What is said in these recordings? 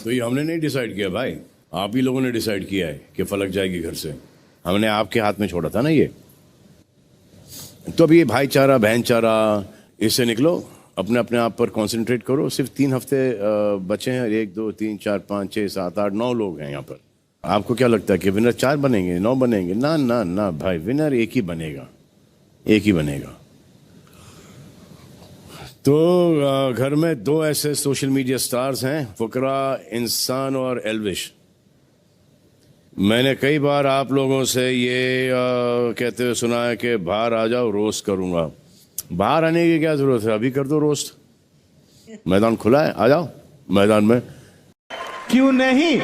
तो ये हमने नहीं डिसाइड किया भाई, आप ही लोगों ने डिसाइड किया है कि फलक जाएगी घर से। हमने आपके हाथ में छोड़ा था ना ये। तो अब ये भाईचारा बहनचारा इससे निकलो, अपने अपने आप पर कंसंट्रेट करो। सिर्फ 3 हफ्ते बचे हैं, 1 2 3 4 5 6 7 8 9 लोग हैं यहाँ पर। आपको क्या लगता है कि विनर 4 बनेंगे, 9 बनेंगे? ना ना ना भाई, विनर एक ही बनेगा, एक ही बनेगा। तो घर में 2 ऐसे सोशल मीडिया स्टार्स हैं, फुकरा इंसान और एल्विश। मैंने कई बार आप लोगों से ये कहते हुए सुना है कि बाहर आ जाओ, रोस्ट करूंगा। बाहर आने की क्या जरूरत है, अभी कर दो रोस्ट। मैदान खुला है, आ जाओ मैदान में। क्यों नहीं?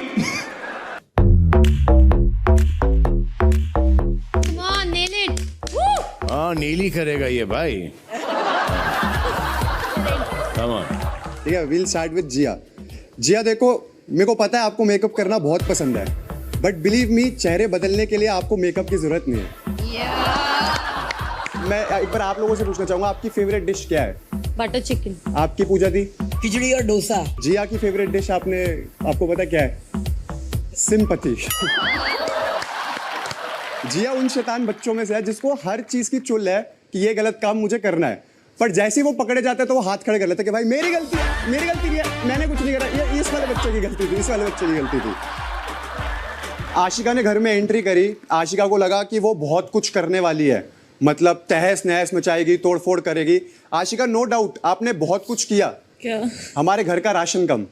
हाँ, नीली करेगा ये भाई। ठीक है, विल स्टार्ट विद जिया। जिया देखो, मेरे को पता है आपको मेकअप करना बहुत पसंद है, बट बिलीव मी, चेहरे बदलने के लिए आपको मेकअप की जरूरत नहीं है। मैं एक बार आप लोगों से पूछना चाहूंगा, आपकी फेवरेट डिश क्या है? Butter chicken. आपकी पूजा दी? खिचड़ी और डोसा। जिया की फेवरेट डिश आपको पता क्या है? सिंपैथी। जिया उन शैतान बच्चों में से है जिसको हर चीज की चुल है कि ये गलत काम मुझे करना है, पर जैसे ही वो पकड़े जाते हैं तो वो हाथ खड़े कर लेते हैं कि भाई मेरी गलती है, मेरी गलती नहीं है, मैंने कुछ नहीं करा, ये इस वाले बच्चे की गलती थी, इस वाले बच्चे की गलती थी। आशिका ने घर में एंट्री करी, आशिका को लगा कि वो बहुत कुछ करने वाली है, मतलब तहस नहस मचाएगी, तोड़फोड़ करेगी। आशिका, नो डाउट आपने बहुत कुछ किया। क्या? हमारे घर का राशन कम।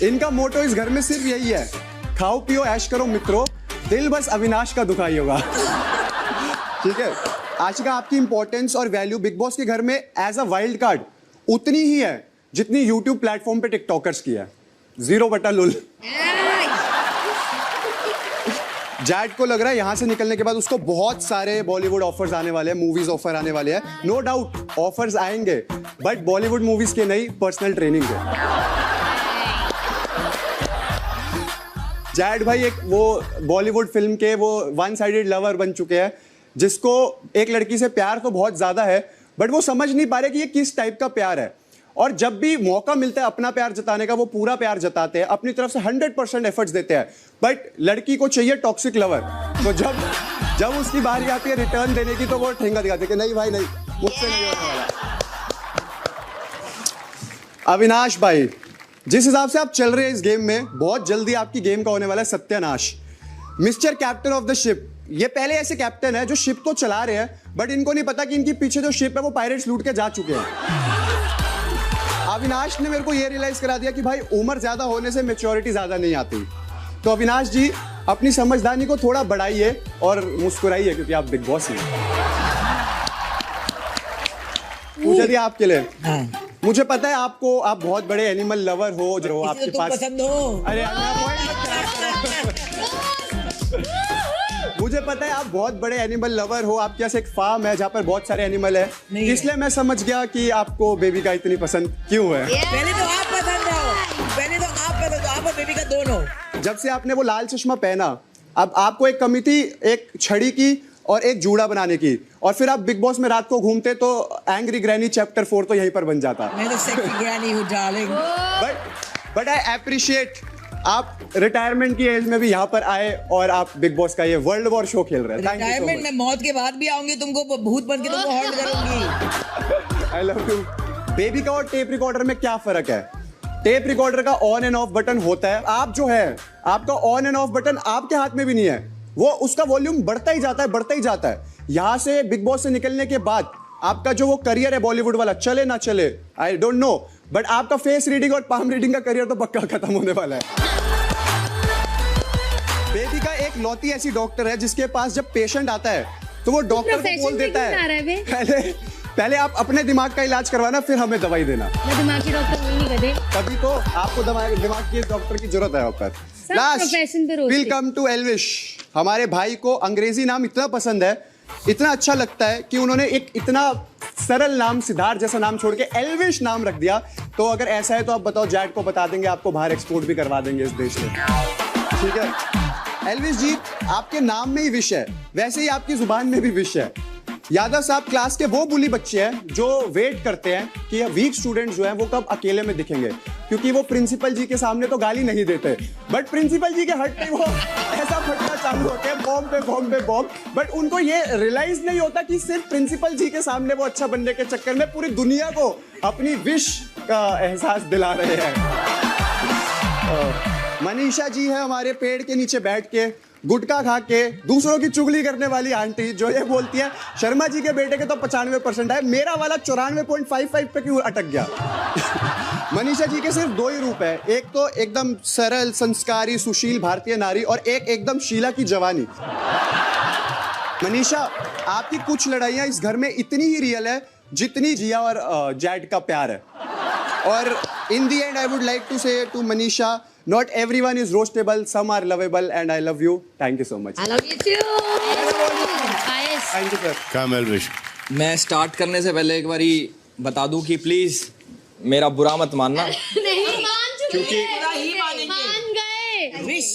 इनका मोटो इस घर में सिर्फ यही है, खाओ पियो ऐश करो मित्रों, दिल बस अविनाश का दुखाई होगा। ठीक है आशिका, आपकी इंपॉर्टेंस और वैल्यू बिग बॉस के घर में एज अ वाइल्ड कार्ड उतनी ही है जितनी यूट्यूब प्लेटफॉर्म पे टिकटॉकर्स की है। 0/लुल। जैड को लग रहा है यहां से निकलने के बाद उसको बहुत सारे बॉलीवुड ऑफर्स आने वाले हैं, मूवीज ऑफर आने वाले हैं। नो डाउट ऑफर्स आएंगे, बट बॉलीवुड मूवीज के नहीं, पर्सनल ट्रेनिंग के। जैड भाई एक वो बॉलीवुड फिल्म के वो वन साइडेड लवर बन चुके हैं, जिसको एक लड़की से प्यार तो बहुत ज्यादा है, बट वो समझ नहीं पा रहे कि ये किस टाइप का प्यार है। और जब भी मौका मिलता है अपना प्यार जताने का, वो पूरा प्यार जताते हैं, अपनी तरफ से 100% एफर्ट्स देते हैं, बट लड़की को चाहिए टॉक्सिक लवर। तो जब उसकी बारी आती है रिटर्न देने की, तो वो ठेंगा दिखाते कि नहीं भाई नहीं, मुझसे नहीं होने वाला। अविनाश भाई, जिस हिसाब से आप चल रहे हैं इस गेम में, बहुत जल्दी आपकी गेम का होने वाला है सत्यानाश। Mister captain of the ship, ये पहले ऐसे कैप्टन है जो शिप तो चला रहे हैं, बट इनको नहीं पता कि इनके पीछे जो शिप है वो पायरेट्स लूट के जा चुके हैं। अविनाश ने मेरे को ये रियलाइज करा दिया कि भाई उम्र ज्यादा होने से मैच्योरिटी ज्यादा नहीं आती। तो अविनाश जी, अपनी समझदारी को थोड़ा बढ़ाइए और मुस्कुराइए, क्योंकि आप बिग बॉस हैं। पूजा दी आपके लिए। हाँ। मुझे पता है आप बहुत बड़े एनिमल लवर हो, जो आपके तो पास पसंद हो। अरे मुझे पता है आप बहुत बड़े एनिमल लवर हो, आपके पास एक फार्म है जहाँ पर बहुत सारे एनिमल है, इसलिए मैं समझ गया कि आपको बेबी का इतनी पसंद क्यों है। पहले तो आप पसंद हो, पहले तो आप पसंद हो, आप और बेबी का दोनों। जब से आपने वो लाल चश्मा पहना, अब आपको एक कमी थी एक छड़ी की और एक जूड़ा बनाने की, और फिर आप बिग बॉस में रात को घूमते तो एंग्री ग्रैनी चैप्टर 4 तो यहीं पर बन जाता। मैं तो सेक्सी ग्रैनी हूँ डार्लिंग। बट आई अप्रिशिएट आप रिटायरमेंट की एज में भी यहाँ पर आए और आप बिग बॉस का ये वर्ल्ड वॉर शो खेल रहे हैं। रिटायरमेंट में मौत के बाद भी आऊंगी, तुमको भूत बन के तुमको हॉन्ट करूंगी। I love you. बेबी का और टेप रिकॉर्डर में क्या फर्क है? टेप रिकॉर्डर का ऑन एंड ऑफ बटन होता है, आप जो है आपका ऑन एंड ऑफ बटन आपके हाथ में भी नहीं है, वो उसका वॉल्यूम बढ़ता ही जाता है, बढ़ता ही जाता है। यहां से बिग बॉस से निकलने के बाद आपका जो वो करियर है बॉलीवुड वाला, चले ना चले आई डोंट नो, बट आपका फेस रीडिंग और पाम रीडिंग का करियर तो पक्का खत्म होने वाला है। बेबी का एक लौती ऐसी डॉक्टर है जिसके पास जब पेशेंट आता है तो वो डॉक्टर को बोल देता है पहले आप अपने दिमाग का इलाज करवाना, फिर हमें दवाई देना। मैं दिमाग की डॉक्टर नहीं कर, तभी तो आपको दिमाग की डॉक्टर की जरूरत है। ऊपर वेलकम टू एल्विश। हमारे भाई को अंग्रेजी नाम इतना पसंद है, इतना अच्छा लगता है कि उन्होंने एक इतना सरल नाम सिद्धार्थ जैसा नाम छोड़ के एल्विश नाम रख दिया। तो अगर ऐसा है तो आप बताओ, जैड को बता देंगे, आपको बाहर एक्सपोर्ट भी करवा देंगे इस देश में। ठीक है एल्विश जी, आपके नाम में ही विश है, वैसे ही आपकी जुबान में भी विश है। यादव साहब क्लास के वो बुली बच्चे हैं जो वेट करते हैं कि वीक स्टूडेंट्स जो हैं वो कब अकेले में दिखेंगे, क्योंकि वो प्रिंसिपल जी के सामने तो गाली नहीं देते, बट प्रिंसिपल जी के हट पे वो ऐसा फटना चालू होते हैं, बॉम्ब पे बॉम्ब। बट उनको ये रियलाइज नहीं होता कि सिर्फ प्रिंसिपल जी के सामने वो अच्छा बनने के चक्कर में पूरी दुनिया को अपनी विश का एहसास दिला रहे हैं। मनीषा जी है हमारे पेड़ के नीचे बैठ के गुटखा खा के दूसरों की चुगली करने वाली आंटी, जो ये बोलती है शर्मा जी के बेटे के तो 95% है, मेरा वाला 94.55 पे क्यों अटक गया। मनीषा जी के सिर्फ दो ही रूप है, एक तो एकदम सरल संस्कारी सुशील भारतीय नारी और एक एकदम शीला की जवानी। मनीषा, आपकी कुछ लड़ाइयां इस घर में इतनी ही रियल है जितनी जिया और जैड का प्यार है। और in the end I would like to say to Manisha, not everyone is roastable, some are lovable, and I love you. Thank you so much. I love you too. Ayush. Thank you sir. काम एल्विश। मैं start करने से पहले एक बारी बता दूं कि प्लीज मेरा बुरा मत मानना नहीं मान चुके क्योंकि ही मानेंगे। मान गए। विश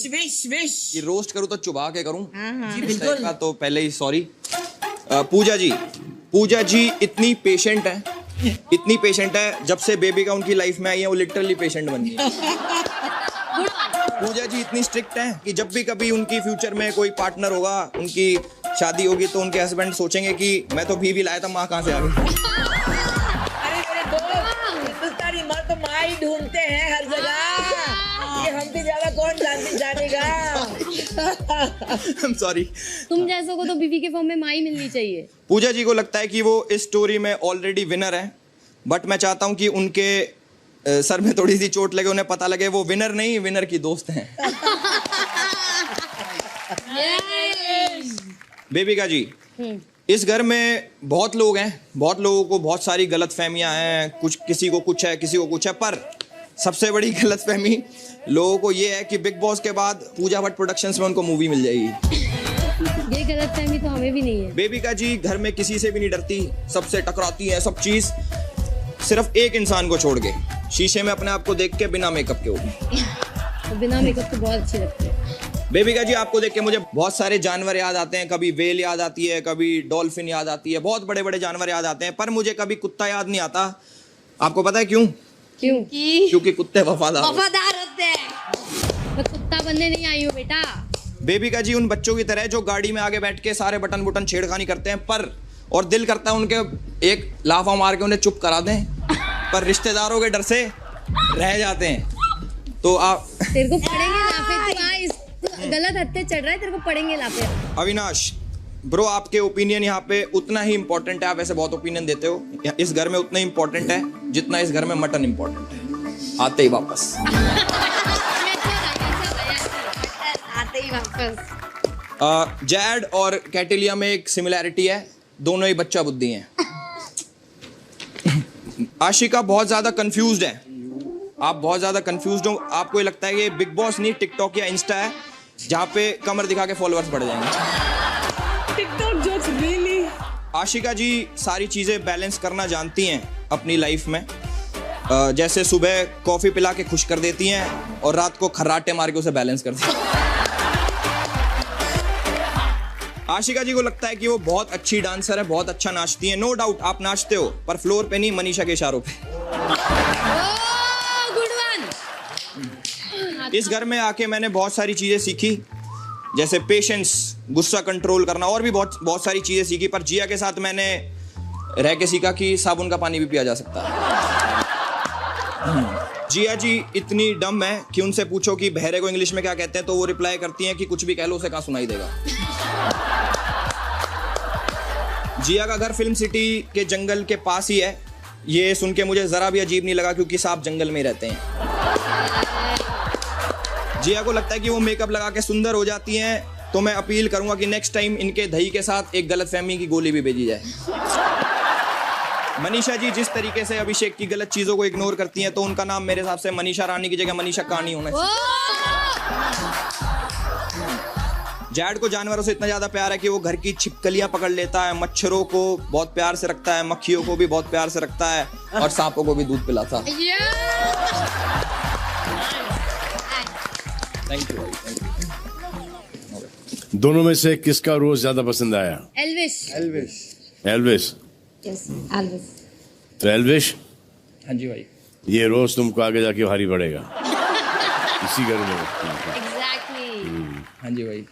कि रोस्ट करूं तो चुबा के करूं जी इस बिल्कुल टाइप का, तो पहले ही सॉरी। पूजा जी इतनी पेशेंट है जब से बेबी का उनकी लाइफ में आई है वो लिटरली पेशेंट बन गई है। पूजा जी इतनी स्ट्रिक्ट हैं कि जब भी कभी उनकी फ्यूचर में कोई पार्टनर होगा, उनकी शादी होगी, तो उनके हस्बैंड सोचेंगे कि मैं तो बीवी लाया था, माँ कहाँ से आ गई। अरे मेरे दोस्त, हिंदुस्तानी मर्द तो माँ ही ढूंढते हैं हर जगह, ये हमसे ज्यादा कौन जानेगा। I'm sorry। तुम जैसों को तो बीवी के फॉर्म में माँ ही मिलनी चाहिए। पूजा जी को लगता है कि वो इस स्टोरी में ऑलरेडी विनर है, बट मैं चाहता हूँ कि उनके सर में थोड़ी सी चोट लगे, उन्हें पता लगे वो विनर नहीं विनर की दोस्त हैं। बेबिका जी, इस घर में बहुत लोग हैं, बहुत लोगों को बहुत सारी गलत फहमियां हैं, कुछ किसी को कुछ है, किसी को कुछ है, पर सबसे बड़ी गलत फहमी लोगों को ये है कि बिग बॉस के बाद पूजा भट्ट प्रोडक्शंस में उनको मूवी मिल जाएगी। ये गलत फहमी तो हमें भी नहीं है। बेबिका जी घर में किसी से भी नहीं डरती, सबसे टकराती है, सब चीज सिर्फ एक इंसान को छोड़ के, शीशे में अपने आप को देख के बिना मेकअप के होगी। तो बिना मेकअप तो बहुत अच्छी लगती है। बेबिका जी आपको देख के मुझे बहुत सारे जानवर याद आते हैं, कभी वेल याद आती है, कभी डॉल्फिन याद आती है, बहुत बड़े बड़े जानवर याद आते हैं, पर मुझे कभी कुत्ता याद नहीं आता। आपको पता है क्यों? क्योंकि कुत्ते वफादार होते हैं। मैं कुत्ता बनने नहीं आई हूँ बेटा। बेबिका जी उन बच्चों की तरह जो गाड़ी में आगे बैठ के सारे बटन बुटन छेड़खानी करते हैं, पर और दिल करता है उनके एक लाफा मार के उन्हें चुप करा दें, पर रिश्तेदारों के डर से रह जाते हैं। तो आप तेरे को पड़ेंगे लाफे, तू गलत हत्ते चढ़ रहा है, तेरे को पड़ेंगे लाफे। अविनाश ब्रो, आपके ओपिनियन यहाँ पे उतना ही इम्पोर्टेंट है, आप ऐसे बहुत ओपिनियन देते हो, इस घर में उतना ही इम्पोर्टेंट है जितना इस घर में मटन इम्पोर्टेंट है। आते ही वापस आते ही वापस। जैड और कैटिलिया में एक सिमिलैरिटी है, दोनों ही बच्चा बुद्धि हैं। आशिका बहुत ज्यादा कंफ्यूज्ड है, आप बहुत ज्यादा कंफ्यूज्ड हो, आपको ये लगता है कि बिग बॉस नहीं टिकटॉक या इंस्टा है जहाँ पे कमर दिखा के फॉलोअर्स बढ़ जाएंगे। TikTok jokes really. Ashika ji सारी चीजें बैलेंस करना जानती हैं अपनी लाइफ में, जैसे सुबह कॉफी पिला के खुश कर देती हैं और रात को खर्राटे मार के उसे बैलेंस करती हैं। आशिका जी को लगता है कि वो बहुत अच्छी डांसर है, बहुत अच्छा नाचती है। नो डाउट आप नाचते हो, पर फ्लोर पे नहीं, मनीषा के इशारों पे। Good one. इस घर में आके मैंने बहुत सारी चीजें सीखी, जैसे पेशेंस, गुस्सा कंट्रोल करना, और भी बहुत सारी चीजें सीखी, पर जिया के साथ मैंने रह के सीखा कि साबुन का पानी भी पिया जा सकता है। जिया जी इतनी डम है कि उनसे पूछो कि बहरे को इंग्लिश में क्या कहते हैं, तो वो रिप्लाई करती हैं कि कुछ भी कह लो, उसे कहाँ सुनाई देगा। जिया का घर फिल्म सिटी के जंगल के पास ही है, ये सुन के मुझे जरा भी अजीब नहीं लगा क्योंकि सांप जंगल में ही रहते हैं। जिया को लगता है कि वो मेकअप लगा के सुंदर हो जाती हैं, तो मैं अपील करूंगा कि नेक्स्ट टाइम इनके दही के साथ एक गलतफहमी की गोली भी भेजी जाए। मनीषा जी जिस तरीके से अभिषेक की गलत चीजों को इग्नोर करती हैं, तो उनका नाम मेरे हिसाब से मनीषा रानी की जगह मनीषा कहानी होना चाहिए। जैड को जानवरों से इतना ज्यादा प्यार है कि वो घर की छिपकलियां पकड़ लेता है, मच्छरों को बहुत प्यार से रखता है, मक्खियों को भी बहुत प्यार से रखता है, और सांपों को भी दूध पिलाता है। Thank you. दोनों में से किसका रोज ज्यादा पसंद आया? एल्विश। एल्विस। Yes Elvis. तो एल्विश, हाँ जी भाई। ये रोज तुमको आगे जाके भारी पड़ेगा इसी घर में। एग्जैक्टली। हाँ जी भाई।